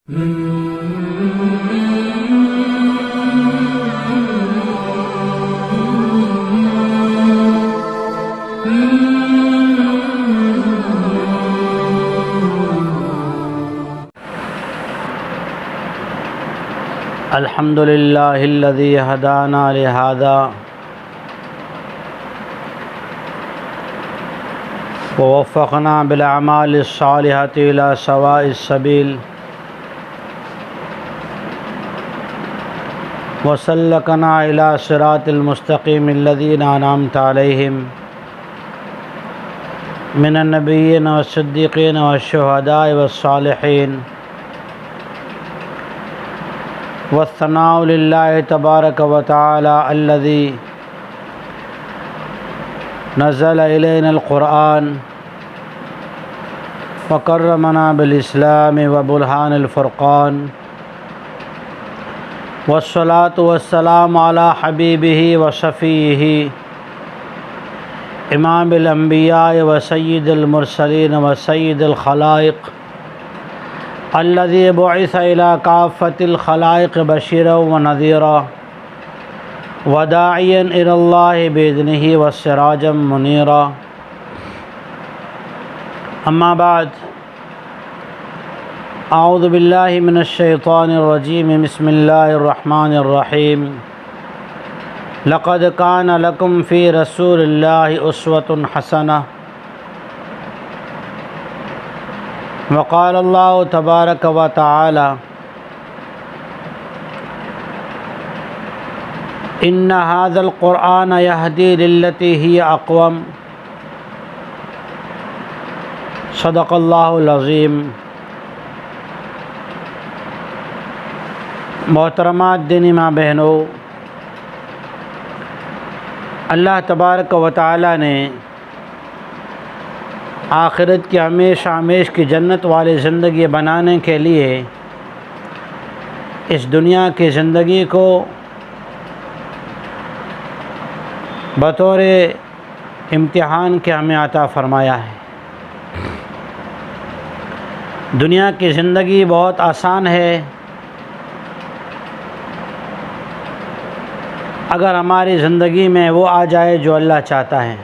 अल्हम्दुलिल्लाहिल्लज़ी हदाना लिहाज़ा ववफ़्फ़क़ना बिलअमालिस्सालिहाति इला सवाइस्सबील वसल्लकना इला सिरातिल मुस्तक़ीमिल्लज़ीना अनअमता अलैहिम मिनन नबिय्यीन वस्सिद्दीक़ीन वश्शुहदाए वस्सालिहीन वस्सनाउ लिल्लाहि तबारक व तआला अल्लज़ी नज़्ज़ल इलैनल क़ुरआन व कर्रमना बिल इस्लाम व बुरहानिल फ़ुरक़ान वस्सलातु वस्सलामु अला हबीबिही व शफ़ीइही इमामिल अंबिया व सय्यिदिल मुरसलीन व सय्यिदिल खलाइक़ अल्लज़ी बुइसा इला काफ़्फ़तिल खलाइक़ बशीरन व नज़ीरा व दाइयन इलल्लाहि बिइज़निही व सिराजम मुनीरा। अम्मा बाद, अऊज़ु बिल्लाहि मिनश शैतानिर रजीम, बिस्मिल्लाहिर रहमानिर रहीम। लक़द कान लकुम फ़ी रसूलिल्लाहि उस्वतुन हसनह। वक़ाल अल्लाहु तबारक व तआला इन्ना हाज़ल क़ुरआन यहदी लिल्लती हिय अक़वम। सदक़ल्लाहुल अज़ीम। मोहतरमात दीनी माँ बहनों, अल्लाह तबारक व तआला ने आखिरत की हमेशा हमेश की जन्नत वाली ज़िंदगी बनाने के लिए इस दुनिया की ज़िंदगी को बतौर इम्तिहान के हमें अता फ़रमाया है। दुनिया की ज़िंदगी बहुत आसान है अगर हमारी ज़िंदगी में वो आ जाए जो अल्लाह चाहता है।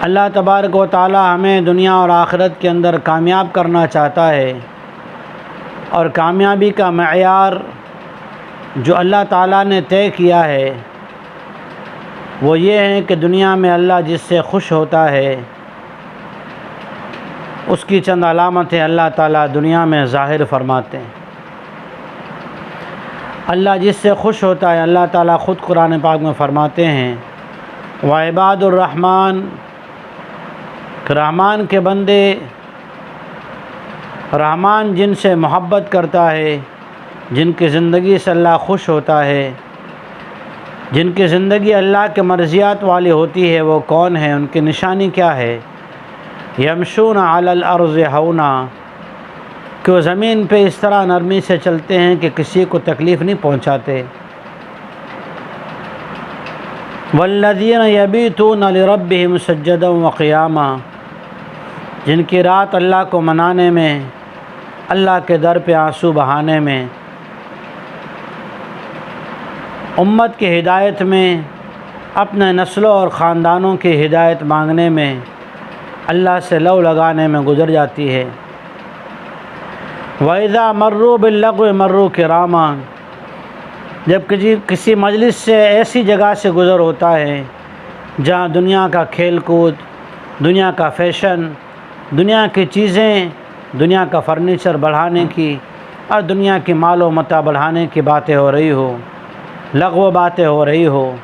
अल्लाह तबारक व तआला हमें दुनिया और आखिरत के अंदर कामयाब करना चाहता है, और कामयाबी का मयार जो अल्लाह ताला ने तय किया है वो ये है कि दुनिया में अल्लाह जिससे खुश होता है उसकी चंद अलामतें अल्लाह ताला दुनिया में ज़ाहिर फरमाते हैं। अल्लाह जिससे खुश होता है, अल्लाह ताला ख़ुद कुरान पाक में फ़रमाते हैं, व इबादुर रहमान, रहमान के बंदे, रहमान जिनसे मोहब्बत करता है, जिनकी ज़िंदगी से अल्लाह खुश होता है, जिनकी ज़िंदगी अल्लाह के मर्ज़ियात वाली होती है, वो कौन है, उनकी निशानी क्या है? यमशून अलल अर्ज़ हौना, कि वो ज़मीन पे इस तरह नरमी से चलते हैं कि किसी को तकलीफ़ नहीं पहुँचाते। वल्लज़ीन यबीतून लिरब्बिहिम सज्जदन व क़ियामा, जिनकी रात अल्लाह को मनाने में, अल्लाह के दर पे आंसू बहाने में, उम्मत की हिदायत में, अपने नस्लों और ख़ानदानों की हिदायत मांगने में, अल्लाह से लव लगाने में गुज़र जाती है। वइज़ा मर्रू बिल्लग़्व मर्रू किरामा, जब किसी मजलिस से, ऐसी जगह से गुज़र होता है जहाँ दुनिया का खेल कूद, दुनिया का फ़ैशन, दुनिया की चीज़ें, दुनिया का फ़र्नीचर बढ़ाने की और दुनिया की मालो मता बढ़ाने की बातें हो रही हो, लग़्व बातें हो रही हो,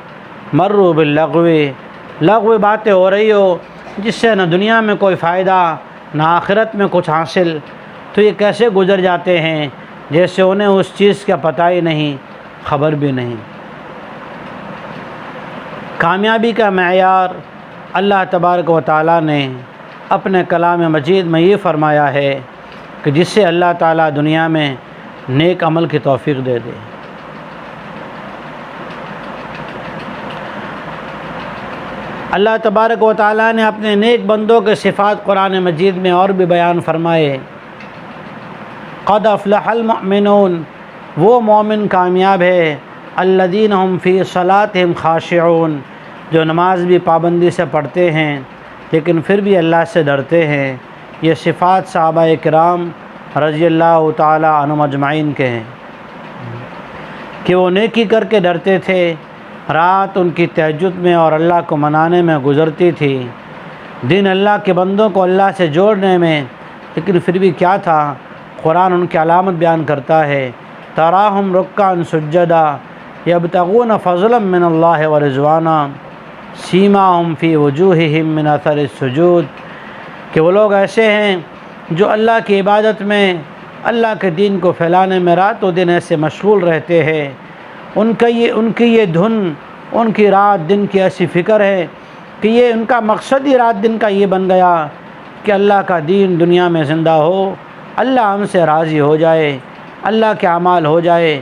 मर्रू बिल्लग़्व, लग़्व बातें हो रही हो जिससे न दुनिया में कोई फ़ायदा न आखिरत में कुछ हासिल, तो ये कैसे गुज़र जाते हैं जैसे उन्हें उस चीज़ का पता ही नहीं, ख़बर भी नहीं। कामयाबी का मयार अल्लाह तबारक व तआला ने अपने कलाम मजीद में ये फ़रमाया है कि जिससे अल्लाह ताला दुनिया में नेक अमल की तौफ़ीक़ दे दे। अल्लाह तबारक व तआला ने अपने नेक बंदों के सिफ़ात कुरान मजीद में और भी बयान फरमाए। क़द अफ़लहल मुमिनून, वो मोमिन कामयाब है, अल्लज़ीना हुम फ़ी सलातिहिम ख़ाशिऊन, जो नमाज भी पाबंदी से पढ़ते हैं लेकिन फिर भी अल्लाह से डरते हैं। ये सिफ़ात सहाबाए किराम रज़ियल्लाहु ताला अन्हुम अजमाइन के हैं कि वो नेकी करके डरते थे। रात उनकी तहज्जुद में और अल्लाह को मनाने में गुज़रती थी, दिन अल्लाह के बंदों को अल्लाह से जोड़ने में। लेकिन फिर भी क्या था, कुरान उनकी अलामत बयान करता है, तराहुम रुक्कान सुज्जदा यब्तगून फ़ज़लन मिनल्लाहि व रिज़वाना सीमाहुम फ़ी वजूहिहिम मिन अथरि सुजूद, कि वो लोग ऐसे हैं जो अल्लाह की इबादत में, अल्लाह के दीन को फैलाने में रातों दिन ऐसे मशगूल रहते हैं। उनकी ये धुन, उनकी रात दिन की ऐसी फ़िक्र है कि ये उनका मकसद ही रात दिन का ये बन गया कि अल्लाह का दीन दुनिया में ज़िंदा हो, अल्लाह हमसे राज़ी हो जाए, अल्लाह के अमाल हो जाए,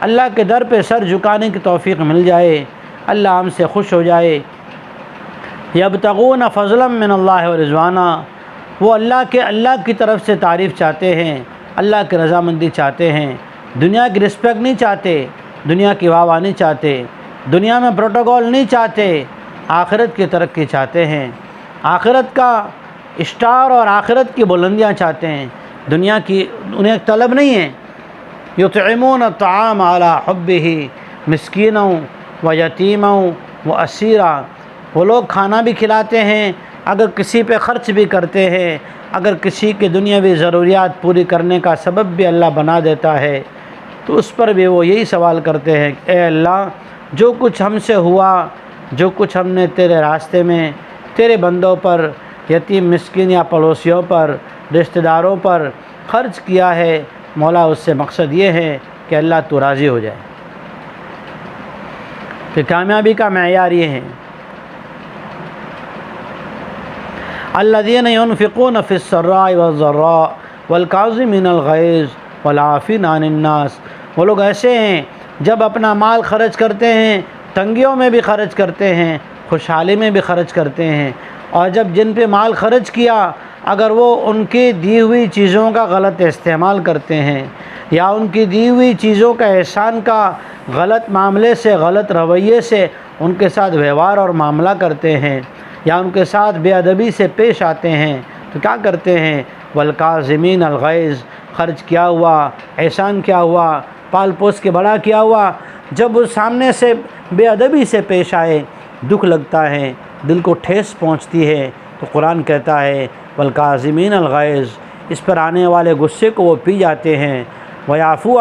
अल्लाह के दर पे सर झुकाने की तौफ़ीक़ मिल जाए, अल्लाह हमसे खुश हो जाए। यब्तगून फ़ज़लन मिनल्लाहि व रिज़वाना, वो अल्लाह की तरफ से तारीफ़ चाहते हैं, अल्लाह की रज़ामंदी चाहते हैं, दुनिया की रिस्पेक्ट नहीं चाहते, दुनिया की वाह नहीं चाहते, दुनिया में प्रोटोकॉल नहीं चाहते, आखिरत की तरक्की चाहते हैं, आखिरत का स्टार और आखिरत की बुलंदियाँ चाहते हैं। दुनिया की उन्हें तलब नहीं है। युतइमून अत्ताम अला हुब्बिही मिस्कीनों व यतीमों व असीरा, वो लोग खाना भी खिलाते हैं, अगर किसी पे ख़र्च भी करते हैं, अगर किसी की दुनियावी ज़रूरियात पूरी करने का सबब भी अल्लाह बना देता है तो उस पर भी वो यही सवाल करते हैं, ए अल्लाह, जो कुछ हमसे हुआ, जो कुछ हमने तेरे रास्ते में तेरे बंदों पर, यतीम मिस्किन या पड़ोसियों पर, रिश्तेदारों पर ख़र्च किया है, मौला उससे मकसद ये है कि अल्लाह तू राज़ी हो जाए। तो कामयाबी का मेयार ये है, अल्लज़ीना युनफ़िक़ून फ़िस्सर्राइ वज़्ज़र्रा वल्काज़िमीनल ग़ैज़ वल्आफ़ीना अनिन्नास, वो लोग ऐसे हैं जब अपना माल खर्च करते हैं, तंगियों में भी खर्च करते हैं, खुशहाली में भी खर्च करते हैं, और जब जिन पे माल खर्च किया अगर वो उनकी दी हुई चीज़ों का गलत इस्तेमाल करते हैं या उनकी दी हुई चीज़ों का एहसान का गलत मामले से, गलत रवैये से उनके साथ व्यवहार और मामला करते हैं या उनके साथ बेअदबी से पेश आते हैं तो क्या करते हैं, वल्काज़िमीन अलग़ैज़, खर्च किया हुआ, एहसान किया हुआ, पाल पोस के बड़ा किया हुआ, जब उस सामने से बेअदबी से पेश आए, दुख लगता है, दिल को ठेस पहुंचती है, तो कुरान कहता है वल्काज़िमीन अलग़ैज़, इस पर आने वाले गुस्से को वो पी जाते हैं। वयाफ़ू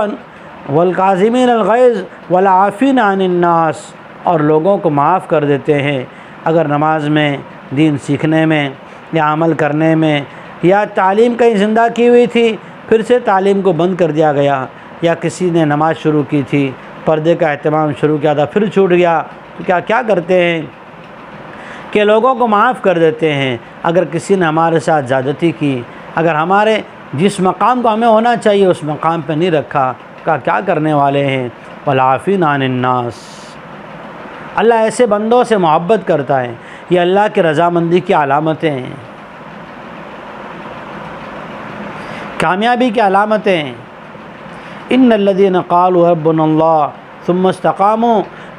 वल्काज़िमीन अलग़ैज़ वल्आफ़ीना अनिन्नास, और लोगों को माफ़ कर देते हैं। अगर नमाज में, दीन सीखने में या अमल करने में, या तालीम कहीं ज़िंदा की हुई थी फिर से तालीम को बंद कर दिया गया, या किसी ने नमाज शुरू की थी, पर्दे का एहतमाम शुरू किया था फिर छूट गया, तो क्या करते हैं कि लोगों को माफ़ कर देते हैं। अगर किसी ने हमारे साथ ज़्यादती की, अगर हमारे जिस मकाम को हमें होना चाहिए उस मकाम पर नहीं रखा, क्या करने वाले हैं, वल्आफ़ीना अनिन्नास। अल्लाह ऐसे बंदों से मोहब्बत करता है, ये अल्लाह की रज़ामंदी की अलामतें हैं, कामयाबी की अलामतें। इन्नल्लज़ीना क़ालू रब्बुनल्लाह सुम्मा इस्तक़ामू,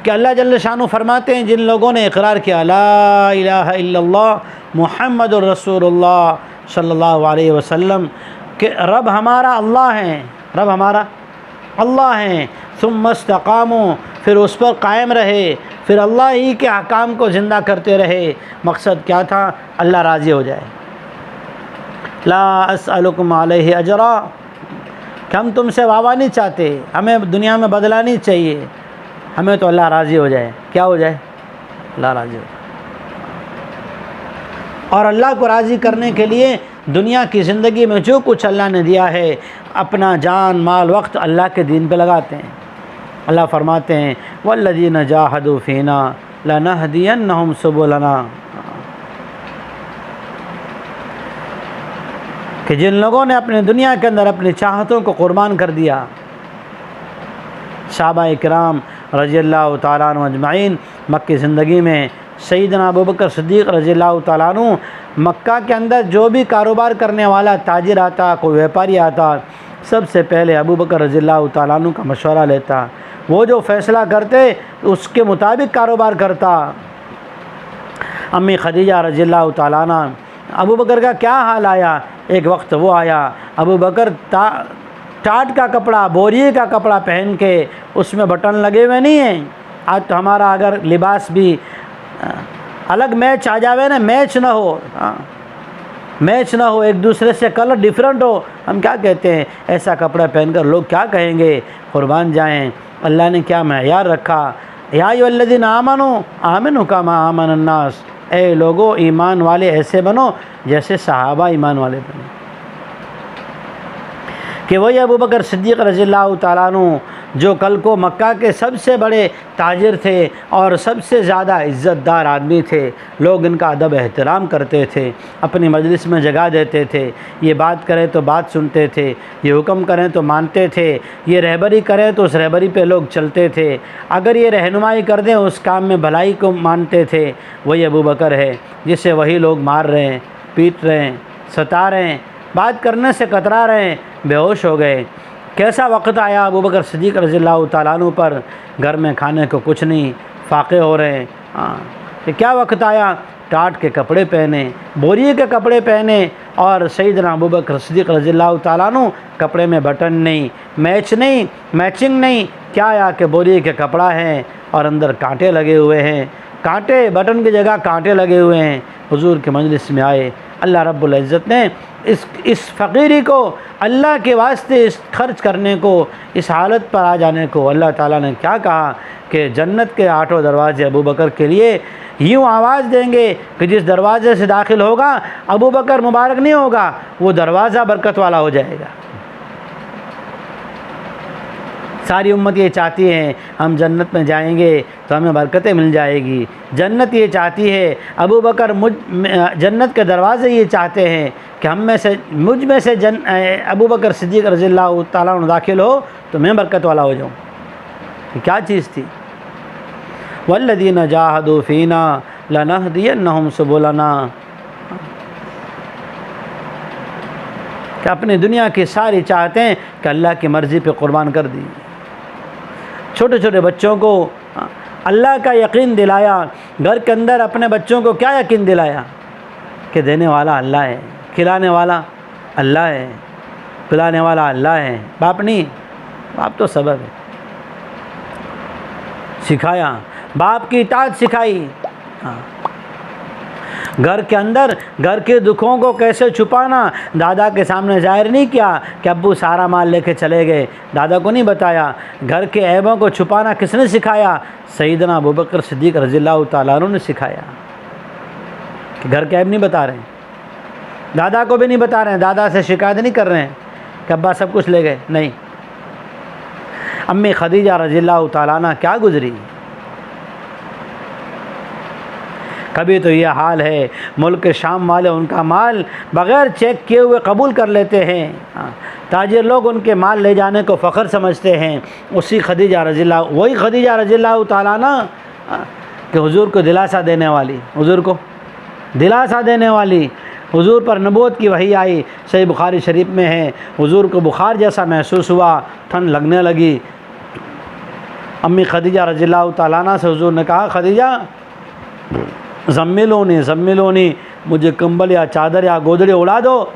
कि अल्लाह जल्ल शानु फरमाते हैं जिन लोगों ने इक़रार किया ला इलाहा इल्लल्लाह मुहम्मदुर रसूलुल्लाह सल्लल्लाहु अलैहि वसल्लम, कि रब हमारा अल्लाह है, रब हमारा अल्लाह है, सुम्मा इस्तक़ामू, फिर उस पर कायम रहे, फिर अल्लाह ही के अहकाम को ज़िंदा करते रहे। मकसद क्या था, अल्लाह राज़ी हो जाए। ला अस्अलुकुम अलैहि अजरा, कि हम तुमसे वावा नहीं चाहते, हमें दुनिया में बदला नहीं चाहिए, हमें तो अल्लाह राज़ी हो जाए। क्या हो जाए, अल्लाह राज़ी हो जाए। और अल्लाह को राज़ी करने के लिए दुनिया की ज़िंदगी में जो कुछ अल्लाह ने दिया है, अपना जान माल वक्त अल्लाह के दीन पे लगाते हैं। अल्लाह फरमाते हैं वल्लज़ीना जाहदू फ़ीना लनहदियन्नहुम सुबुलना, कि जिन लोगों ने अपने दुनिया के अंदर अपनी चाहतों को कुर्बान कर दिया, सहाबा इकराम रज़ियल्लाहु ताला अन्हुम अजमाइन मक्की ज़िंदगी में सैयदना अबू बकर सिद्दीक़ रज़ियल्लाहु ताला अन्हु मक्का के अंदर जो भी कारोबार करने वाला ताजिर आता, कोई व्यापारी आता, सबसे पहले अबू बकर रज़ियल्लाहु ताला अन्हु का मशवरा लेता। वो जो फ़ैसला करते उसके मुताबिक कारोबार करता। अम्मी खदीजा रज़ियल्लाहु ताला अन्हा, अबू बकर का क्या हाल आया, एक वक्त वो आया, अबू बकर टाट का कपड़ा, बोरिए का कपड़ा पहन के उसमें बटन लगे हुए नहीं हैं। आज तो हमारा अगर लिबास भी अलग मैच आ जावे ना, मैच ना हो, मैच ना हो, एक दूसरे से कलर डिफरेंट हो, हम क्या कहते हैं, ऐसा कपड़ा पहनकर लोग क्या कहेंगे, कुर्बान जाएं। अल्लाह ने क्या मयार रखा, या अय्युहल्लज़ीना आमनू आमिनू कमा आमनन नास, ए लोगो ईमान वाले ऐसे बनो जैसे सहाबा ईमान वाले बने। कि वही अबू बकर सिद्दीक़ रज़ियल्लाहु ताला अन्हु जो कल को मक्का के सबसे बड़े ताजिर थे और सबसे ज़्यादा इज़्ज़तदार आदमी थे, लोग इनका अदब एहतराम करते थे, अपनी मजलिस में जगह देते थे, ये बात करें तो बात सुनते थे, ये हुक्म करें तो मानते थे, ये रहबरी करें तो उस रहबरी पे लोग चलते थे, अगर ये रहनुमाई कर दें उस काम में भलाई को मानते थे। वही अबू बकर है जिसे वही लोग मार रहे हैं, पीट रहे हैं, सता रहे हैं, बात करने से कतरा रहे हैं, बेहोश हो गए। कैसा वक्त आया अबू बकर सिद्दीक़ रज़ियल्लाहु ताला अन्हु पर, घर में खाने को कुछ नहीं, फाके हो रहे हैं। कि क्या वक्त आया, टाट के कपड़े पहने, बोरिए के कपड़े पहने, और सैयदना अबू बकर सिद्दीक़ रज़ियल्लाहु ताला अन्हु कपड़े में बटन नहीं, मैच नहीं, मैचिंग नहीं, क्या आया कि बोरिए के कपड़ा है और अंदर कांटे लगे हुए हैं, कांटे, बटन की जगह कांटे लगे हुए हैं। हुजूर के मजलिस में आए, अल्लाह रब्बुल इज़्ज़त ने इस फ़कीरी को अल्लाह के वास्ते इस खर्च करने को, इस हालत पर आ जाने को अल्लाह ताला ने क्या कहा कि जन्नत के 8 दरवाज़े अबू बकर के लिए यूँ आवाज़ देंगे कि जिस दरवाज़े से दाखिल होगा अबू बकर मुबारक नहीं होगा, वो दरवाज़ा बरकत वाला हो जाएगा। सारी उम्मत ये चाहती है हम जन्नत में जाएंगे तो हमें बरकतें मिल जाएगी, जन्नत ये चाहती है, अबू बकर जन्नत के दरवाज़े ये चाहते हैं कि मुझ में से अबू बकर सिद्दीक़ रज़ियल्लाहु ताला अन्हु दाखिल हो तो मैं बरकत वाला हो जाऊँ। क्या चीज़ थी, वल्लज़ीना जाहदू फ़ीना लनहदियन्नहुम सुबुलना, कि अपनी दुनिया की सारी चाहते हैं कि अल्लाह की मर्ज़ी पे कुर्बान कर दी। छोटे छोटे बच्चों को अल्लाह का यकीन दिलाया, घर के अंदर अपने बच्चों को क्या यकीन दिलाया कि देने वाला अल्लाह है, खिलाने वाला अल्लाह है, पिलाने वाला अल्लाह है, बाप नहीं, बाप तो सबब है। सिखाया, बाप की इताअत सिखाई। घर के अंदर घर के दुखों को कैसे छुपाना, दादा के सामने जाहिर नहीं किया कि अब्बू सारा माल लेके चले गए, दादा को नहीं बताया। घर के ऐबों को छुपाना किसने सिखाया, सैयदना अबू बकर सिद्दीक़ रज़ियल्लाहु ताला अन्हु ने सिखाया कि घर के ऐब नहीं बता रहे हैं, दादा को भी नहीं बता रहे हैं, दादा से शिकायत नहीं कर रहे हैं कि अब्बा सब कुछ ले गए, नहीं। अम्मी खदीजा रज़ियल्लाहु ताला अन्हा क्या गुजरी, कभी तो यह हाल है मुल्क शाम वाले उनका माल बग़ैर चेक किए हुए कबूल कर लेते हैं, ताजिर लोग उनके माल ले जाने को फ़ख्र समझते हैं। वही खदीजा रज़ियल्लाहु ताला अन्हा कि हुजूर को दिलासा देने वाली, हुजूर को दिलासा देने वाली, हुजूर पर नबूवत की वही आई, सही बुखारी शरीफ में है, हुजूर को बुखार जैसा महसूस हुआ, ठंड लगने लगी। अम्मी खदीजा रज़ियल्लाहु ताला अन्हा से हुजूर ने कहा, खदीजा ज़म्मिलोनी, मुझे कंबल या चादर या गोदड़ी उड़ा दो,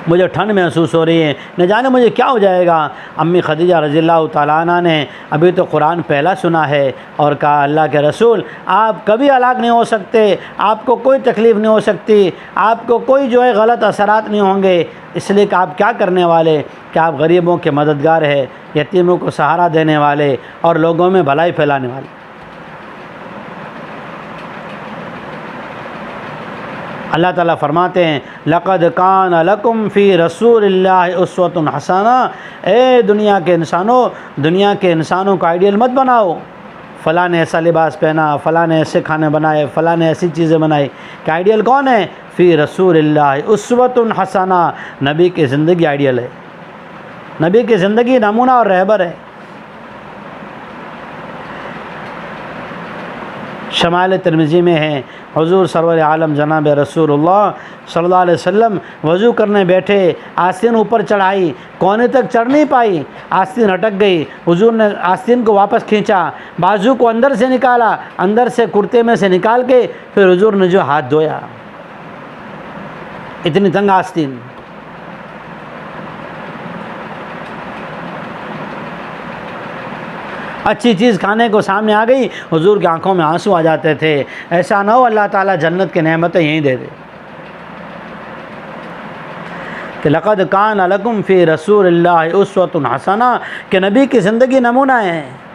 मुझे ठंड महसूस हो रही है, न जाने मुझे क्या हो जाएगा। अम्मी खदीजा रज़ियल्लाहु ताला अन्हा ने अभी तो कुरान पहला सुना है और कहा, अल्लाह के रसूल आप कभी हलाक नहीं हो सकते, आपको कोई तकलीफ़ नहीं हो सकती, आपको कोई जो है गलत असरात नहीं होंगे, इसलिए कि आप क्या करने वाले कि आप गरीबों के मददगार है, यतीमों को सहारा देने वाले और लोगों में भलाई फैलाने वाले। अल्लाह ताला फरमाते हैं, लक़द कान लकुम फ़ी रसूलिल्लाहि उस्वतुन हसना, ए दुनिया के इंसानों को आइडियल मत बनाओ, फ़लाँ ने ऐसा लिबास पहना, फ़लाँ ने ऐसे खाने बनाए, फ़लाँ ने ऐसी चीज़ें बनाई, कि आइडियल कौन है, फ़ी रसूलिल्लाहि उस्वतुन हसना, नबी की ज़िंदगी आइडियल है, नबी की ज़िंदगी नमूना और रहबर है। शमाल तिरमिज़ी में है, हुज़ूर सरवर आलम जनाब रसूलुल्लाह सल्लल्लाहु अलैहि वसल्लम वज़ू करने बैठे, आस्तीन ऊपर चढ़ाई, कोने तक चढ़ नहीं पाई, आस्तीन अटक गई। हुज़ूर ने आस्तीन को वापस खींचा, बाजू को अंदर से निकाला, अंदर से कुर्ते में से निकाल के फिर हुज़ूर ने जो हाथ धोया। इतनी तंग आस्तीन। अच्छी चीज़ खाने को सामने आ गई, हुजूर की आंखों में आंसू आ जाते थे। ऐसा ना हो अल्लाह ताला जन्नत की नेमतें यहीं दे दे कि लक़द कान लकुम फ़ी रसूलिल्लाहि उस्वतुन हसना, कि नबी की ज़िंदगी नमूना है।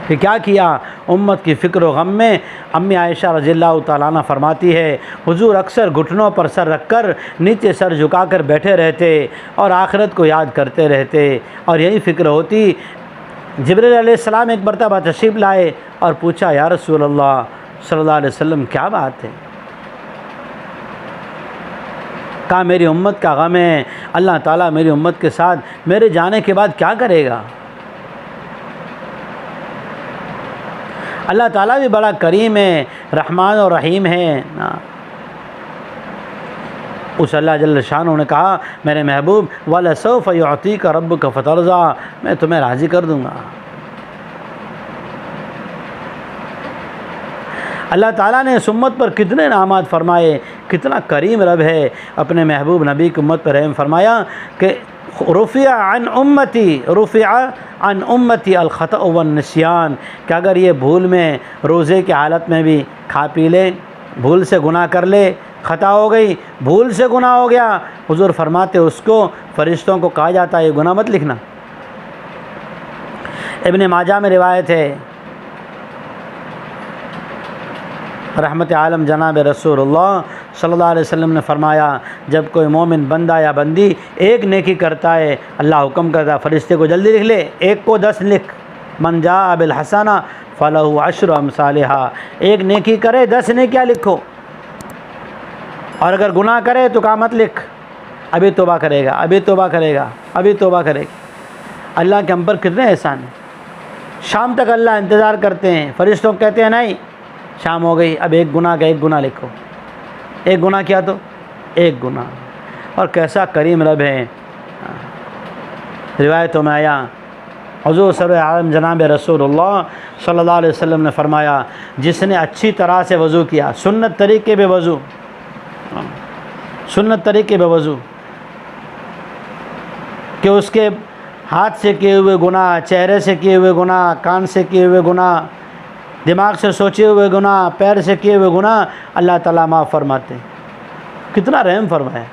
कि क्या किया उम्मत की फ़िक्र व गम में। अम्मी आयशा रज़ियल्लाहु ताला अन्हा फरमाती है, हुजूर अक्सर घुटनों पर सर रखकर नीचे सर झुकाकर बैठे रहते और आखिरत को याद करते रहते और यही फ़िक्र होती। जिब्रील अलैहिस्सलाम एक मरतबा तशरीफ़ लाए और पूछा, या रसूल अल्लाह सल्लल्लाहु अलैहि वसल्लम क्या बात है? कहा मेरी उम्मत का गम है, अल्लाह ताला मेरी उम्मत के साथ मेरे जाने के बाद क्या करेगा। अल्लाह ताला भी बड़ा करीम है, रहमान और रहीम है ना। उस अल्लाह जल्ल शान ने कहा, मेरे महबूब वाला सौफ़ युअतीका रब्बुका फतरज़ा, मैं तुम्हें राज़ी कर दूँगा। अल्लाह ताला ने इस उम्मत पर कितने नामात फरमाए, कितना करीम रब है। अपने महबूब नबी की उम्मत पर रहम फरमाया कि रुफ़िया अन उम्मती अलख़ता वन निस्यान, कि अगर ये भूल में रोज़े की हालत में भी खा पी ले, भूल से गुनाह कर ले, ख़ता हो गई, भूल से गुनाह हो गया, हुज़ूर फरमाते उसको फ़रिश्तों को कहा जाता है ये गुनाह मत लिखना। इब्न माजा में रिवायत है, रहमत आलम जनाब रसूलुल्लाह सल्लल्लाहु अलैहि वसल्लम ने फरमाया, जब कोई मोमिन बंदा या बंदी एक नेकी करता है, अल्लाह हुक्म करता है फरिश्ते को जल्दी लिख ले, एक को 10 लिख। मन जा बिल हसना फलहु अशरु अमसालिहा, एक नेकी करे 10 नेकियां लिखो। और अगर गुनाह करे तो कहा मत लिख, अभी तौबा करेगा, अभी तौबा करेगा, अभी तौबा करेगा। अल्लाह के हम पर कितने एहसान हैं। शाम तक अल्लाह इंतज़ार करते हैं, फरिश्तों कहते हैं नहीं शाम हो गई, अब एक गुनाह का एक गुनाह लिखो। एक गुनाह किया तो एक गुनाह। और कैसा करीम रब है। रिवायतों में आया, हुज़ूर सरवर आलम जनाब रसूलुल्लाह सल्लल्लाहु अलैहि वसल्लम ने फरमाया, जिसने अच्छी तरह से वज़ू किया, सुन्नत तरीके पे वज़ू, सुन्नत तरीके पे वज़ू, कि उसके हाथ से किए हुए गुनाह, चेहरे से किए हुए गुनाह, कान से किए हुए गुनाह, दिमाग से सोचे हुए गुनाह, पैर से किए हुए गुनाह, अल्लाह ताला माफ़ फरमाते। कितना रहम फरमाया।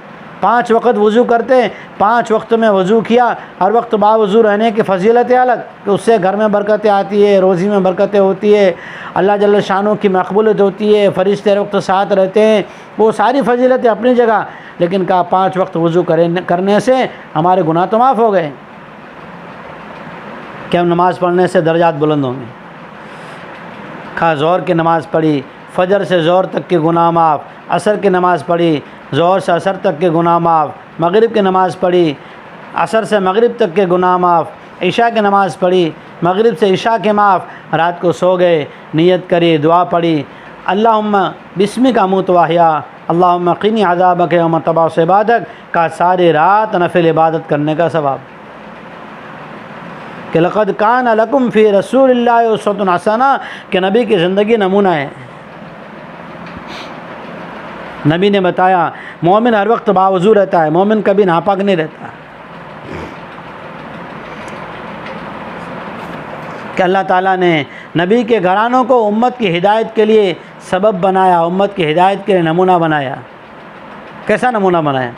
5 वक्त वज़ू करते, 5 वक्त में वज़ू किया, हर वक्त बावज़ू रहने की फ़जीलतें अलग, कि उससे घर में बरकतें आती है, रोज़ी में बरकतें होती है, अल्लाह जल्ल शानों की मक़बूलियत होती है, फ़रिश्ते हर वक्त साथ रहते हैं, वो सारी फ़जीलतें अपनी जगह। लेकिन कहा 5 वक्त वज़ू करने से हमारे गुनाह तो माफ़ हो गए, कि हम नमाज़ पढ़ने से दर्जात बुलंद होंगे। कहा ज़ोहर की नमाज़ पढ़ी, फ़जर से ज़ोहर तक के गुनाह माफ़, असर की नमाज़ पढ़ी, ज़ोहर से असर तक के गुनाह माफ़, मगरिब की नमाज़ पढ़ी, असर से मगरिब तक के गुनाह माफ़, इशा की नमाज़ पढ़ी, मगरिब से इशा के माफ़। रात को सो गए, नियत करी, दुआ पढ़ी, अल्लाहुम्मा बिस्मिका अमूतु व अहया, अल्लाहुम्मा क़िनी अज़ाबक यौम तबअस इबादक, का सारी रात नफिल इबादत करने का सवाब। कि लक़द कान लकुम फ़ी रसूलिल्लाहि उस्वतुन हसना, कि नबी की ज़िंदगी नमूना है। नबी ने बताया मोमिन हर वक्त बावज़ू रहता है, मोमिन कभी नापाक नहीं रहता। कि अल्लाह ताला ने नबी के घरानों को उम्मत की हिदायत के लिए सबब बनाया, उम्मत की हिदायत के लिए नमूना बनाया। कैसा नमूना बनाया?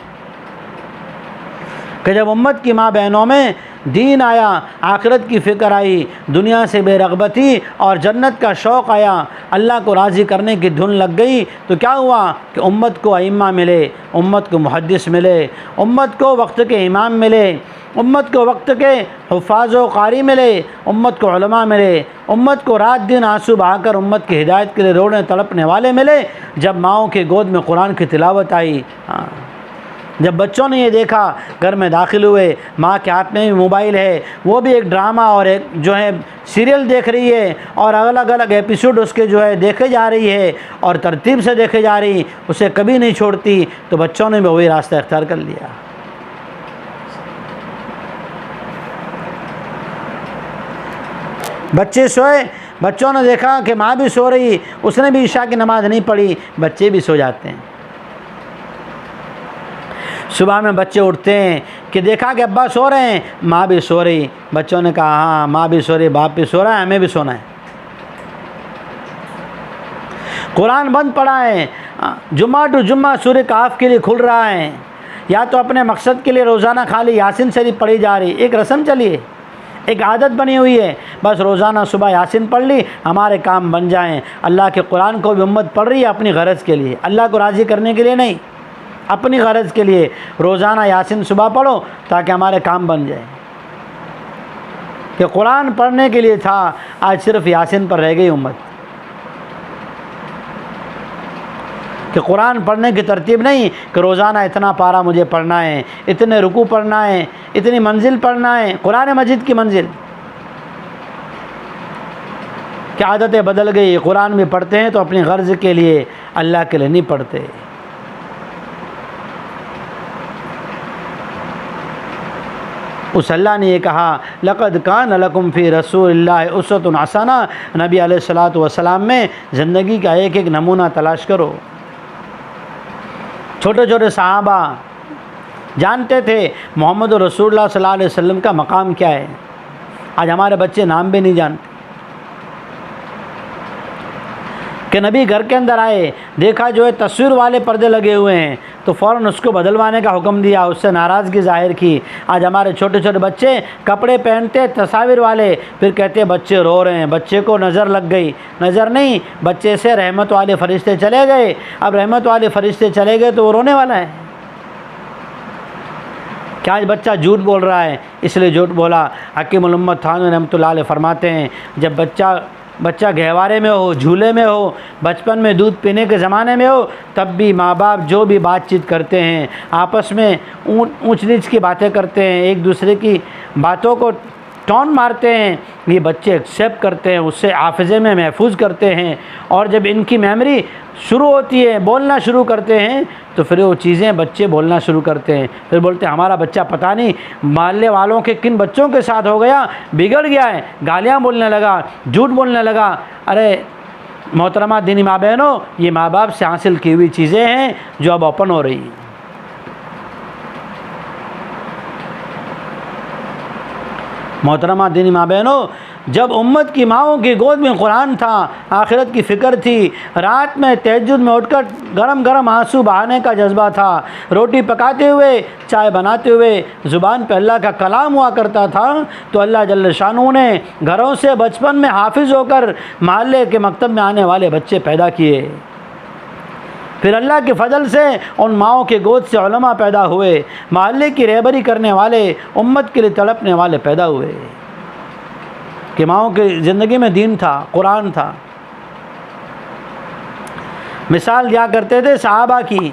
कि जब उम्मत की माँ बहनों में दीन आया, आखिरत की फ़िक्र आई, दुनिया से बेरग़बती और जन्नत का शौक़ आया, अल्लाह को राज़ी करने की धुन लग गई, तो क्या हुआ कि उम्मत को अइम्मा मिले, उम्मत को मुहद्दिस मिले, उम्मत को वक्त के इमाम मिले, उम्मत को वक्त के हुफ़ाज़ व क़ारी मिले, उम्मत को उलमा मिले, उम्मत को रात दिन आंसू बहाकर उम्मत की हिदायत के लिए रोने तड़पने वाले मिले। जब माँओं के गोद में कुरान की तिलावत आई, जब बच्चों ने ये देखा, घर में दाखिल हुए, माँ के हाथ में भी मोबाइल है, वो भी एक ड्रामा और एक जो है सीरियल देख रही है और अलग अलग एपिसोड उसके जो है देखे जा रही है और तरतीब से देखे जा रही, उसे कभी नहीं छोड़ती, तो बच्चों ने भी वही रास्ता इख्तियार कर लिया। बच्चे सोए, बच्चों ने देखा कि माँ भी सो रही, उसने भी ईशा की नमाज़ नहीं पढ़ी, बच्चे भी सो जाते हैं। सुबह में बच्चे उठते हैं कि देखा कि अब्बा सो रहे हैं, माँ भी सो रही। बच्चों ने कहा हाँ माँ भी सो रही, बाप भी सो रहा है, हमें भी सोना है। कुरान बंद पड़ा है, जुम्मा टू जुम्मा सूरह काफ के लिए खुल रहा है, या तो अपने मकसद के लिए रोज़ाना खाली यासीन शरीफ पढ़ी जा रही, एक रस्म चली है, एक आदत बनी हुई है, बस रोज़ाना सुबह यासीन पढ़ ली, हमारे काम बन जाएं। अल्लाह के कुरान को भी उम्मत पढ़ रही है अपनी गरज के लिए, अल्लाह को राज़ी करने के लिए नहीं, अपनी गरज के लिए। रोज़ाना यासीन सुबह पढ़ो ताकि हमारे काम बन जाए। कि कुरान पढ़ने के लिए था, आज सिर्फ यासीन पर रह गई उम्मत। कि कुरान पढ़ने की तरतीब नहीं कि रोज़ाना इतना पारा मुझे पढ़ना है, इतने रुकू पढ़ना है, इतनी मंजिल पढ़ना है, कुरान मजीद की मंजिल। क्या आदतें बदल गई, कुरान भी पढ़ते हैं तो अपनी गर्ज के लिए, अल्लाह के लिए नहीं पढ़ते। उस अल्लाह ने ये कहा, लक़द कान लकुम फ़ी रसूलिल्लाहि उस्वतुन हसना, नबी अलैहिस्सलातु वस्सलाम में ज़िंदगी का एक एक नमूना तलाश करो। छोटे छोटे सहाबा जानते थे मोहम्मद रसूलुल्लाह सल्लल्लाहु अलैहि वसल्लम का मकाम क्या है। आज हमारे बच्चे नाम भी नहीं जानते। कि नबी घर के अंदर आए, देखा जो है तस्वीर वाले पर्दे लगे हुए हैं, तो फ़ौरन उसको बदलवाने का हुक्म दिया, उससे नाराज़गी ज़ाहिर की। आज हमारे छोटे छोटे बच्चे कपड़े पहनते तस्वीर वाले, फिर कहते बच्चे रो रहे हैं, बच्चे को नज़र लग गई। नज़र नहीं, बच्चे से रहमत वाले फ़रिश्ते चले गए। अब रहमत वाले फ़रिश्ते चले गए तो वो रोने वाला है। क्या आज बच्चा झूठ बोल रहा है, इसलिए झूठ बोला। हकीमुल उम्मत थानवी रहमतुल्लाह अलैह फरमाते हैं, जब बच्चा गहवारे में हो, झूले में हो, बचपन में दूध पीने के ज़माने में हो, तब भी माँ बाप जो भी बातचीत करते हैं, आपस में ऊंच नीच की बातें करते हैं, एक दूसरे की बातों को टॉन मारते हैं, ये बच्चे एक्सेप्ट करते हैं, उससे हाफ़िज़े में महफूज करते हैं। और जब इनकी मेमोरी शुरू होती है, बोलना शुरू करते हैं, तो फिर वो चीज़ें बच्चे बोलना शुरू करते हैं। फिर बोलते हैं हमारा बच्चा पता नहीं मोहल्ले वालों के किन बच्चों के साथ हो गया, बिगड़ गया है, गालियाँ बोलने लगा, झूठ बोलने लगा। अरे मोहतरमा दीनी माँ बहनों, ये माँ बाप से हासिल की हुई चीज़ें हैं जो अब ओपन हो रही हैं। मोहतरमा दीनी माँ बहनों, जब उम्मत की माओं की गोद में कुरान था, आखिरत की फ़िक्र थी, रात में तहज्जुद में उठकर गरम गरम आंसू बहाने का जज्बा था, रोटी पकाते हुए, चाय बनाते हुए ज़ुबान पर अल्लाह का कलाम हुआ करता था, तो अल्लाह जल्ल शानू ने घरों से बचपन में हाफिज़ होकर महल्ले के मकतब में आने वाले बच्चे पैदा किए। फिर अल्लाह के फ़ज़ल से उन माओं के गोद से उलमा पैदा हुए, महल्ले की रहबरी करने वाले, उम्मत के लिए तड़पने वाले पैदा हुए। कि माओं की ज़िंदगी में दीन था, कुरान था। मिसाल दिया करते थे सहाबा की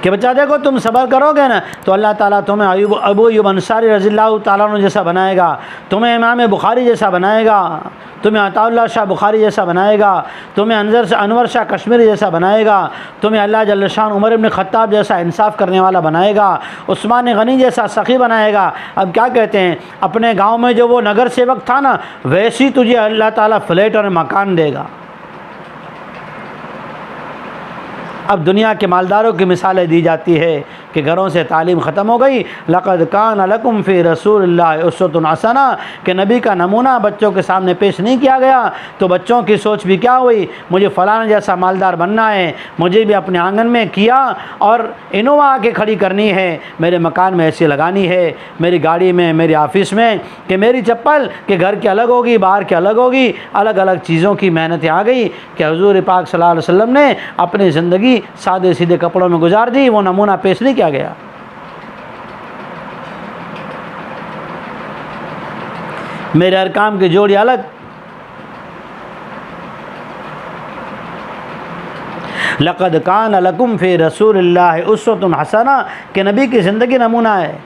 कि बच्चा देखो तुम सब्र करोगे ना तो अल्लाह ताला तुम्हें अबू अय्यूब अंसारी रज़ियल्लाहु ताला अन्हु जैसा बनाएगा, तुम्हें इमाम बुखारी जैसा बनाएगा, तुम्हें अताउल्लाह शाह बुखारी जैसा बनाएगा, तुम्हें अनवर शाह कश्मीरी जैसा बनाएगा, तुम्हें अल्लाह जल्ल शान उमर इब्न ख़त्ताब जैसा इंसाफ करने वाला बनाएगा, उस्मान गनी जैसा सखी बनाएगा। अब क्या कहते हैं, अपने गाँव में जो वो नगर सेवक था ना, वैसी तुझे अल्लाह ताला फ्लैट और मकान देगा। अब दुनिया के मालदारों की मिसालें दी जाती है कि घरों से तालीम ख़त्म हो गई। लक़द कान लकुम फ़ी रसूलिल्लाहि उस्वतुन हसना, कि नबी का नमूना बच्चों के सामने पेश नहीं किया गया, तो बच्चों की सोच भी क्या हुई, मुझे फ़लाना जैसा मालदार बनना है, मुझे भी अपने आंगन में किया और इनोवा आके खड़ी करनी है, मेरे मकान में ऐसी लगानी है, मेरी गाड़ी में, मेरी ऑफ़िस में, कि मेरी चप्पल के घर की अलग होगी, बाहर की अलग होगी। अलग अलग चीज़ों की मेहनतें आ गई कि हुज़ूर पाक सल्लल्लाहु अलैहि वसल्लम ने अपनी ज़िंदगी सादे सीधे कपड़ों में गुजार दी, वो नमूना पेश नहीं किया गया। मेरे हर काम की जोड़ी अलग। लक़द कान लकुम फ़ी रसूलिल्लाहि उस्वतुन हसना कि नबी की ज़िंदगी नमूना है।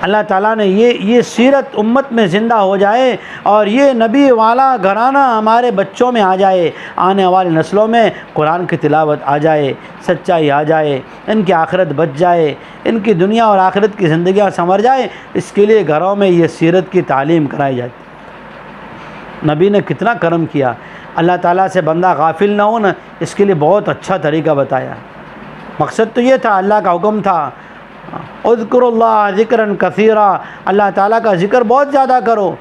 अल्लाह ताला ने ये सीरत उम्मत में ज़िंदा हो जाए और ये नबी वाला घराना हमारे बच्चों में आ जाए, आने वाली नस्लों में कुरान की तिलावत आ जाए, सच्चाई आ जाए, इनकी आखिरत बच जाए, इनकी दुनिया और आखिरत की ज़िंदगियाँ संवर जाए। इसके लिए घरों में ये सीरत की तालीम कराई जाती। नबी ने कितना करम किया। अल्लाह ताला से बंदा गाफिल ना हो ना, इसके लिए बहुत अच्छा तरीका बताया। मकसद तो ये था, अल्लाह का हुक्म था उज़्कुरुल्लाह ज़िक्रन कसीरा, अल्लाह ताला का ज़िक्र बहुत ज़्यादा करो।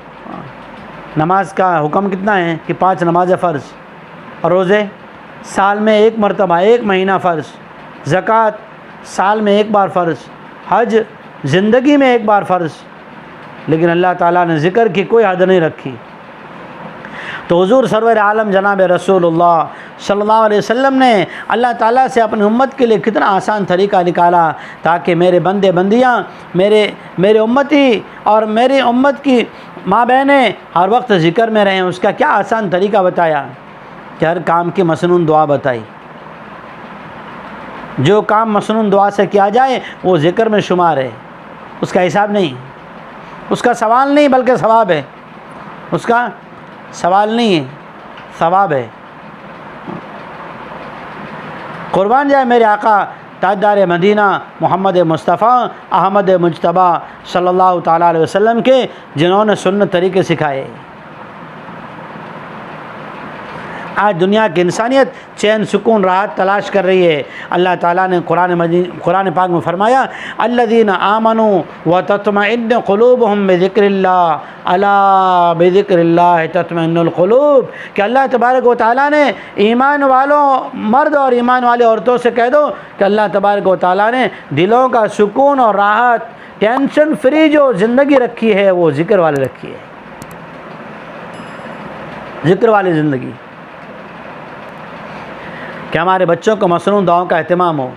नमाज का हुक्म कितना है कि 5 नमाज़ फ़र्ज़, और रोज़े साल में 1 मरतबा, 1 महीना फ़र्ज़, ज़कात साल में 1 बार फ़र्ज़, हज ज़िंदगी में 1 बार फ़र्ज़। लेकिन अल्लाह ताला ने ज़िक्र की कोई हद नहीं रखी। तो हुज़ूर सरवर आलम जनाब रसूलुल्लाह सल्लल्लाहु अलैहि वसल्लम ने अल्लाह ताला से अपनी उम्मत के लिए कितना आसान तरीका निकाला ताकि मेरे बंदे बंदियाँ, मेरे उम्मती और मेरी उम्मत की माँ बहनें हर वक्त ज़िक्र में रहें। उसका क्या आसान तरीका बताया कि हर काम की मसनून दुआ बताई। जो काम मसनून दुआ से किया जाए वो ज़िक्र में शुमार है, उसका हिसाब नहीं, उसका सवाल नहीं बल्कि सवाब है। उसका सवाल नहीं है, सवाब है। कुर्बान जाए मेरे आका ताजदार मदीना मोहम्मद मुस्तफ़ा अहमद मुजतबा सल्लल्लाहु ताला अलैहि वसल्लम के, जिन्होंने सुन्नत तरीके सिखाए। आज दुनिया की इंसानियत चैन सुकून राहत तलाश कर रही है। अल्लाह ताला ने कुरान पाक में फरमाया अल्लज़ीना आमनू व तत्मइन्नु क़ुलूबुहुम बिज़िक्रिल्लाह अला बिज़िक्रिल्लाह तत्मइन्नुल क़ुलूब, कि अल्लाह तबारक व तआला ने ईमान वालों मर्द और ईमान वाले औरतों से कह दो कि अल्लाह तबारक व तआला ने दिलों का सुकून और राहत, टेंशन फ्री जो ज़िंदगी रखी है वो ज़िक्र वाले रखी है। ज़िक्र वाली ज़िंदगी, कि हमारे बच्चों को मसनून दुआओं का एहतमाम हो।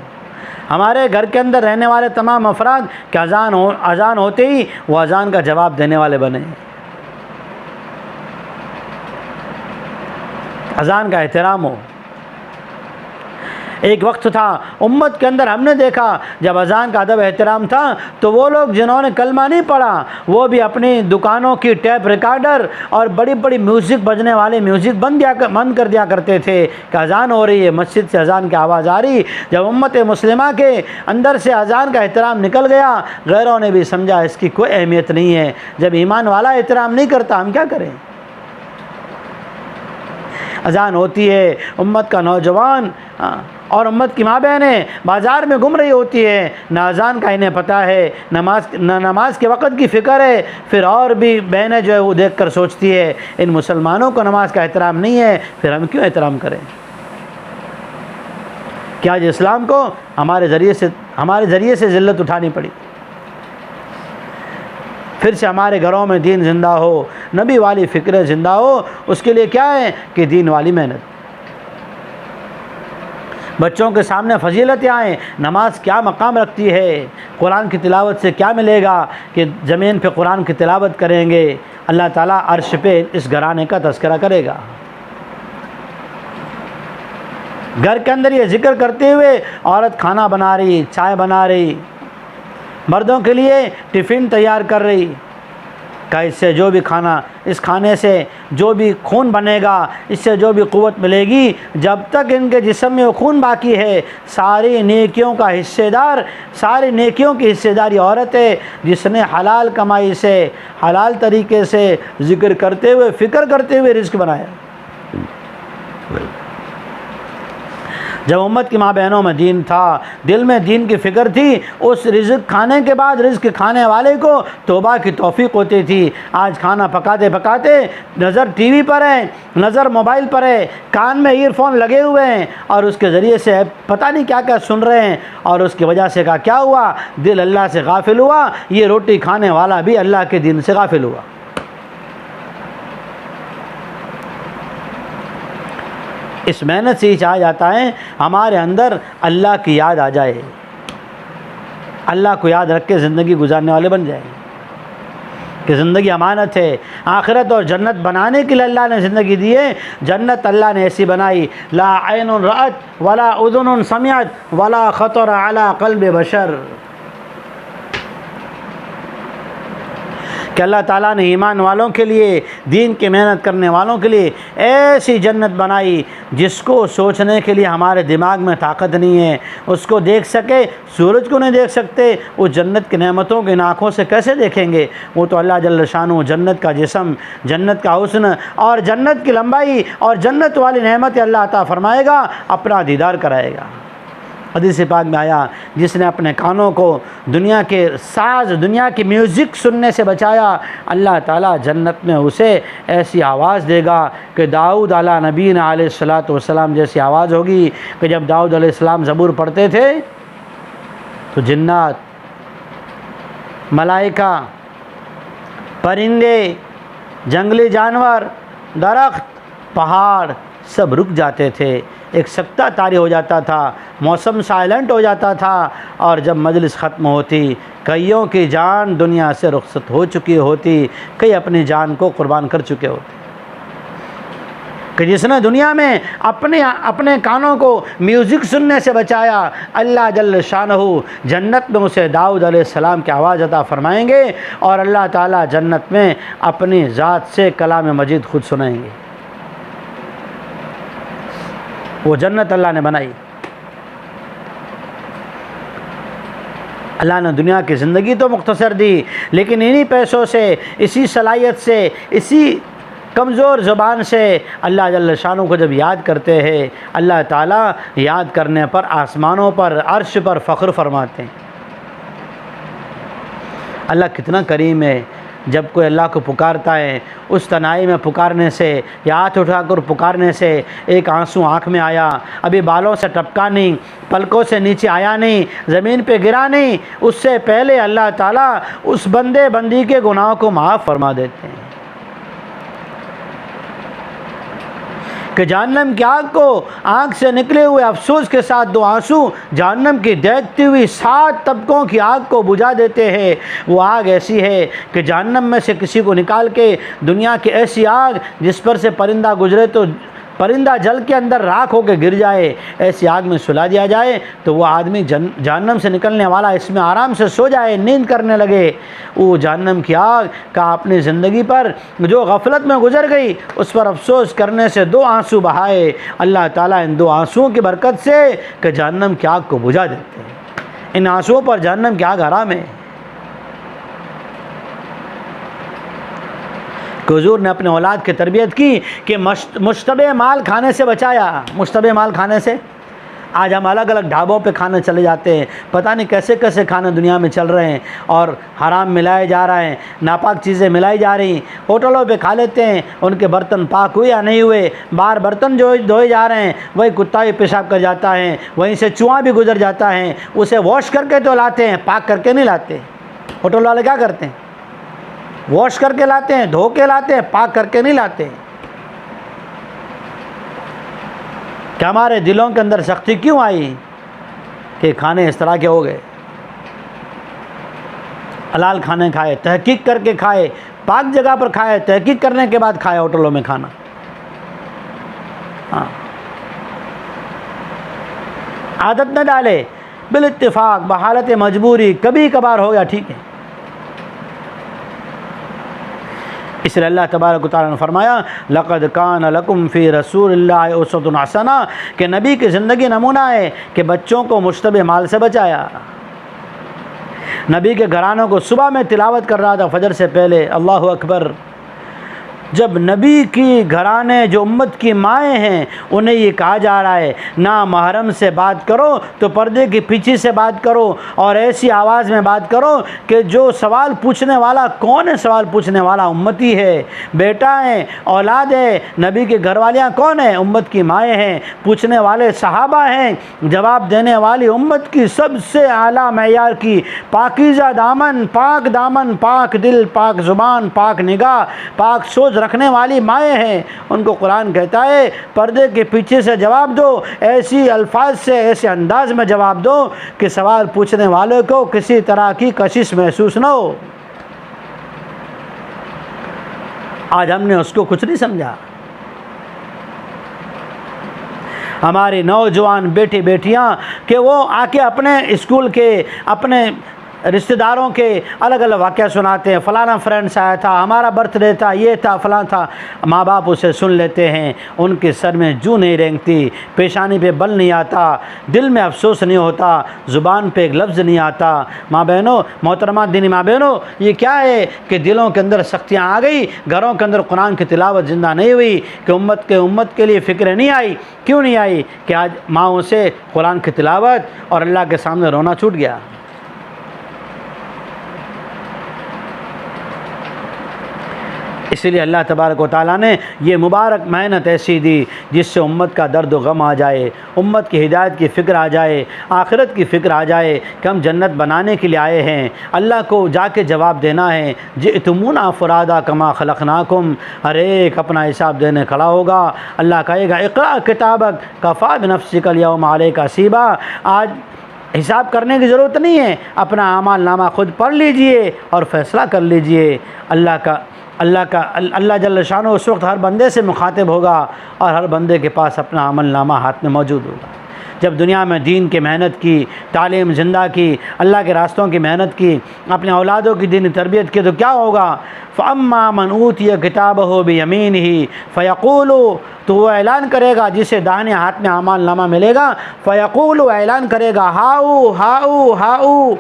हमारे घर के अंदर रहने वाले तमाम अफराद कि अज़ान होते ही वो अज़ान का जवाब देने वाले बने। अज़ान का एहतराम हो। एक वक्त था उम्मत के अंदर, हमने देखा जब अज़ान का अदब एहतराम था तो वो लोग जिन्होंने कलमा नहीं पढ़ा वो भी अपनी दुकानों की टेप रिकॉर्डर और बड़ी बड़ी म्यूज़िक बजने वाले म्यूज़िक बंद कर दिया करते थे कि अज़ान हो रही है, मस्जिद से अज़ान की आवाज़ आ रही। जब उम्मत मुस्लिमा के अंदर से अज़ान का एहतराम निकल गया, गैरों ने भी समझा इसकी कोई अहमियत नहीं है। जब ईमान वाला एहतराम नहीं करता हम क्या करें। अज़ान होती है, उम्मत का नौजवान और उम्मत की माँ बहनें बाज़ार में घूम रही होती है, न अज़ान का इन्हें पता है, नमाज के वक़्त की फ़िक्र है। फिर और भी बहनें जो है वो देख कर सोचती है इन मुसलमानों को नमाज का एहतराम नहीं है, फिर हम क्यों एहतराम करें। क्या आज इस्लाम को हमारे ज़रिए से ज़िल्लत उठानी पड़ी। फिर से हमारे घरों में दीन ज़िंदा हो, नबी वाली फ़िक्र ज़िंदा हो। उसके लिए क्या है कि दीन वाली मेहनत, बच्चों के सामने फजीलतें आएँ। नमाज क्या मकाम रखती है, कुरान की तिलावत से क्या मिलेगा कि ज़मीन पे कुरान की तिलावत करेंगे, अल्लाह ताला अर्श पे इस घराने का तज़किरा करेगा। घर के अंदर ये ज़िक्र करते हुए औरत खाना बना रही, चाय बना रही, मर्दों के लिए टिफ़िन तैयार कर रही, का इससे जो भी इस खाने से जो भी खून बनेगा, इससे जो भी क़ुव्वत मिलेगी, जब तक इनके जिस्म में वो खून बाकी है सारी नेकियों की हिस्सेदारी औरत है, जिसने हलाल कमाई से हलाल तरीके से ज़िक्र करते हुए फ़िक्र करते हुए रिज़्क़ बनाया। जब उम्मत की माँ बहनों में दीन था, दिल में दीन की फ़िक्र थी, उस रिज़्क़ खाने के बाद रिज़्क़ खाने वाले को तौबा की तौफ़ीक़ होती थी। आज खाना पकाते पकाते नज़र टीवी पर है, नज़र मोबाइल पर है, कान में ईयरफोन लगे हुए हैं और उसके ज़रिए से पता नहीं क्या क्या सुन रहे हैं, और उसकी वजह से क्या हुआ, दिल अल्लाह से गाफिल हुआ। ये रोटी खाने वाला भी अल्लाह के दीन से गाफिल हुआ। इस मेहनत से ही चाहा जाता है हमारे अंदर अल्लाह की याद आ जाए, अल्लाह को याद रख के ज़िंदगी गुजारने वाले बन जाए। कि ज़िंदगी अमानत है। आखिरत और जन्नत बनाने के लिए अल्लाह ने ज़िंदगी दी है। जन्नत अल्लाह ने ऐसी बनाई, ला ऐनुन रअत वला उज़ुनुन समिअत वला ख़तर अला क़ल्बि बशर, कि अल्लाह ताला ने ईमान वालों के लिए, दीन की मेहनत करने वालों के लिए ऐसी जन्नत बनाई जिसको सोचने के लिए हमारे दिमाग में ताकत नहीं है, उसको देख सके, सूरज को नहीं देख सकते, उस जन्नत की नेमतों की आँखों से कैसे देखेंगे। वो तो अल्लाह जल्ल शानु जन्नत का जिस्म, जन्नत का हुस्न और जन्नत की लंबाई और जन्नत वाली नेमत अल्लाह अता फरमाएगा, अपना दीदार कराएगा। हदीस पाक में आया, जिसने अपने कानों को दुनिया के साज, दुनिया की म्यूज़िक सुनने से बचाया, अल्लाह ताला जन्नत में उसे ऐसी आवाज़ देगा कि दाऊद अला नबी अलैहिस्सलातु वस्सलाम जैसी आवाज़ होगी कि जब दाऊद अलैहिस्सलाम ज़बूर पढ़ते थे तो जिन्नात, मलाइका, परिंदे, जंगली जानवर, दरख्त, पहाड़ सब रुक जाते थे। एक सख्ता तारी हो जाता था, मौसम साइलेंट हो जाता था, और जब मजलिस ख़त्म होती कईयों की जान दुनिया से रुखसत हो चुकी होती, कई अपनी जान को कुर्बान कर चुके होते। कि जिसने दुनिया में अपने कानों को म्यूज़िक सुनने से बचाया, अल्लाह जल्ल शानहू जन्नत में उसे दाऊद अलैहिस्सलाम की आवाज़ अता फरमाएंगे और अल्लाह ताला जन्नत में अपनी ज़ात से कलाम मजीद खुद सुनाएंगे। वो जन्नत अल्लाह ने बनाई। अल्लाह ने दुनिया की ज़िंदगी तो मुख्तसर दी, लेकिन इन्हीं पैसों से, इसी सलाहियत से, इसी कमज़ोर ज़ुबान से अल्लाह जल्ल शानू को जब याद करते हैं, अल्लाह ताला याद करने पर आसमानों पर, अर्श पर फ़ख्र फरमाते हैं। अल्लाह कितना करीम है। जब कोई अल्लाह को पुकारता है, उस तनाई में पुकारने से या हाथ उठाकर पुकारने से एक आंसू आँख में आया, अभी बालों से टपका नहीं, पलकों से नीचे आया नहीं, ज़मीन पे गिरा नहीं, उससे पहले अल्लाह ताला उस बंदे बंदी के गुनाहों को माफ़ फरमा देते हैं। कि जहन्नम की आग को आँख से निकले हुए अफसोस के साथ दो आंसू जहन्नम की देखती हुई 7 तबकों की आग को बुझा देते हैं। वो आग ऐसी है कि जहन्नम में से किसी को निकाल के दुनिया की ऐसी आग जिस पर से परिंदा गुजरे तो परिंदा जल के अंदर राख होकर गिर जाए, ऐसी आग में सुला दिया जाए तो वो आदमी जहन्नम से निकलने वाला इसमें आराम से सो जाए, नींद करने लगे। वो जहन्नम की आग का अपनी ज़िंदगी पर जो गफलत में गुजर गई उस पर अफसोस करने से 2 आंसू बहाए। अल्लाह ताला इन 2 आंसुओं की बरकत से कि जहन्नम की आग को बुझा देते हैं। इन आंसुओं पर जहन्नम की आग हराम है। कि हुज़ूर ने अपने औलाद की तरबियत की कि मुश्तबे माल खाने से बचाया। मुश्तबे माल खाने से आज हम अलग अलग ढाबों पे खाने चले जाते हैं, पता नहीं कैसे कैसे खाने दुनिया में चल रहे हैं और हराम मिलाए जा रहे हैं, नापाक चीज़ें मिलाई जा रही। होटलों पे खा लेते हैं, उनके बर्तन पाक हुए या नहीं हुए, बाहर बर्तन जो धोए जा रहे हैं, वही कुत्ता भी पेशाब कर जाता है, वहीं से चूहा भी गुजर जाता है। उसे वॉश करके तो लाते हैं, पाक करके नहीं लाते। होटल वाले क्या करते हैं? वॉश करके लाते हैं, धो के लाते हैं, पाक करके नहीं लाते। क्या हमारे दिलों के अंदर सख्ती क्यों आई कि खाने इस तरह के हो गए? हलाल खाने खाए, तहकीक करके खाए, पाक जगह पर खाए, तहकीक करने के बाद खाए होटलों में खाना। हाँ, आदत न डाले, बिल इत्तिफाक, बहालत मजबूरी, कभी कभार हो गया ठीक है। इसलिए अल्लाह तबारक व तआला ने फरमाया लक़द कान लकुम फ़ी रसूलिल्लाहि उस्वतुन हसना, कि नबी की ज़िंदगी नमूना है कि बच्चों को मुश्तबे माल से बचाया। नबी के घरानों को सुबह में तिलावत कर रहा था फजर से पहले, अल्लाहु अकबर। जब नबी की घराने जो उम्मत की माएँ हैं उन्हें ये कहा जा रहा है ना महरम से बात करो तो पर्दे के पीछे से बात करो और ऐसी आवाज़ में बात करो कि जो सवाल पूछने वाला कौन है? सवाल पूछने वाला उम्मती है, बेटा है, औलाद है। नबी के घरवालियाँ कौन है? उम्मत की माएँ हैं। पूछने वाले सहाबा हैं, जवाब देने वाली उम्मत की सबसे आला मैयार की पाकीज़ा दामन, पाक दिल, पाक ज़ुबान, पाक निगाह, पाक सोच रखने वाली माएँ हैं। उनको कुरान कहता है पर्दे के पीछे से जवाब दो, ऐसी अल्फाज से, ऐसे अंदाज में जवाब दो कि सवाल पूछने वाले को किसी तरह की कशिश महसूस न हो। आज हमने उसको कुछ नहीं समझा। हमारे नौजवान बेटे बेटियां कि वो आके अपने स्कूल के, अपने रिश्तेदारों के अलग अलग वाक़या सुनाते हैं, फ़लाना फ्रेंड्स आया था, हमारा बर्थडे था, ये था, फ़लाना था। माँ बाप उसे सुन लेते हैं, उनके सर में जूं नहीं रेंगती, पेशानी पे बल नहीं आता, दिल में अफसोस नहीं होता, ज़ुबान पे एक लफ्ज़ नहीं आता। माँ बहनों, मोहतरमा दीनी माँ बहनों, ये क्या है कि दिलों के अंदर सख्तियाँ आ गई, घरों के अंदर कुरान की तिलावत ज़िंदा नहीं हुई, कि उम्मत के लिए फ़िक्र नहीं आई। क्यों नहीं आई? कि आज माँओं से कुरान की तिलावत और अल्लाह के सामने रोना छूट गया। इसीलिए अल्लाह तबारक व तआला ने ये मुबारक मेहनत ऐसी दी जिससे उम्मत का दर्द व गम आ जाए, उम्मत की हिदायत की फ़िक्र आ जाए, आखिरत की फ़िक्र आ जाए कि हम जन्नत बनाने के लिए आए हैं, अल्लाह को जाके जवाब देना है। जितुमूना फुरादा कमा खलक़नाकुम, हर एक अपना हिसाब देने खड़ा होगा। अल्लाह कहेगा इक़रा किताबक कफ़ा बिनफ़्सिकल यौमा अलैका हसीबा। आज हिसाब करने की ज़रूरत नहीं है, अपना आमाल नामा खुद पढ़ लीजिए और फ़ैसला कर लीजिए। अल्लाह जल्ल शानो उस वक्त हर बंदे से मुखातिब होगा और हर बंदे के पास अपना अमल नामा हाथ में मौजूद होगा। जब दुनिया में दीन की मेहनत की, तालीम ज़िंदा की, अल्लाह के रास्तों की मेहनत की, अपने औलादों की दीनी तरबियत की, तो क्या होगा? फ़अम्मा मन ऊतिया किताबहु बियमीनिही फ़यक़ूलु, तो वो ऐलान करेगा, जिसे दाहिने हाथ में अमाल नामा मिलेगा, फ़यक़ूलु, ऐलान करेगा, हाउ हाउ हाउ,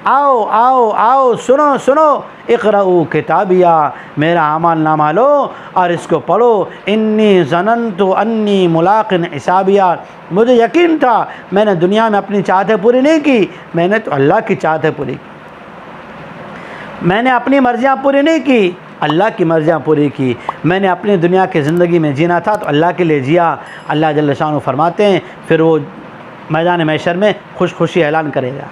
आओ आओ आओ, सुनो सुनो, इक़राऊ किताबिया, मेरा अमाल नामा लो और इसको पढ़ो। इन्नी ज़नन्तु अन्नी मुलाक़िन हिसाबिया, मुझे यकीन था, मैंने दुनिया में अपनी चाहतें पूरी नहीं की, मैंने तो अल्लाह की चाहतें पूरी की। मैंने अपनी मर्ज़ियाँ पूरी नहीं की, अल्लाह की मर्ज़ियाँ पूरी की। मैंने अपनी दुनिया की ज़िंदगी में जीना था तो अल्लाह के लिए जिया। अल्लाह जल्ल शानो फरमाते हैं, फिर वो मैदान महशर में खुश खुशी ऐलान करेगा।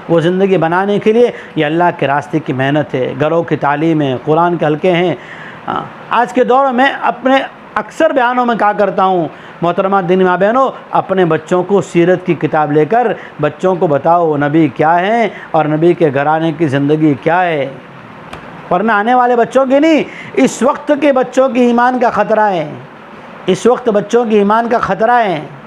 वो ज़िंदगी बनाने के लिए ये अल्लाह के रास्ते की मेहनत है, घरों की तालीम है, कुरान के हल्के हैं। आज के दौर में अपने अक्सर बयानों में कहा करता हूँ, मोहतरमा दीनी माँ बहनों, अपने बच्चों को सीरत की किताब लेकर बच्चों को बताओ नबी क्या है और नबी के घराने की ज़िंदगी क्या है। वरना आने वाले बच्चों की नहीं, इस वक्त के बच्चों की ईमान का ख़तरा है, इस वक्त बच्चों की ईमान का ख़तरा है।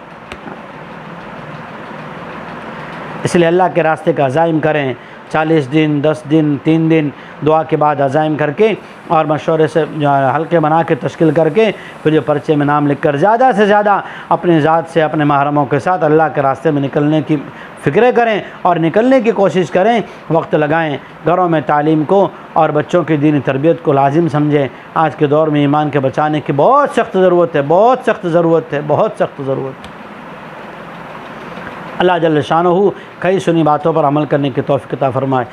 इसलिए अल्लाह के रास्ते का अज़ाइम करें। 40 दिन, 10 दिन, 3 दिन दुआ के बाद अज़ाइम करके और मशवरे से हल्के बना के तश्कील करके फिर जो पर्चे में नाम लिख कर ज़्यादा से ज़्यादा अपने ज़ात से, अपने महरमों के साथ अल्लाह के रास्ते में निकलने की फ़िक्र करें और निकलने की कोशिश करें, वक्त लगाएं। घरों में तालीम को और बच्चों की दीनी तरबियत को लाजिम समझें। आज के दौर में ईमान के बचाने की बहुत सख्त ज़रूरत है, बहुत सख्त ज़रूरत है, बहुत सख्त ज़रूरत है। अल्लाह जल्ल शानहू कई सुनी बातों पर अमल करने की तौफ़ीक़ अता फ़रमाए।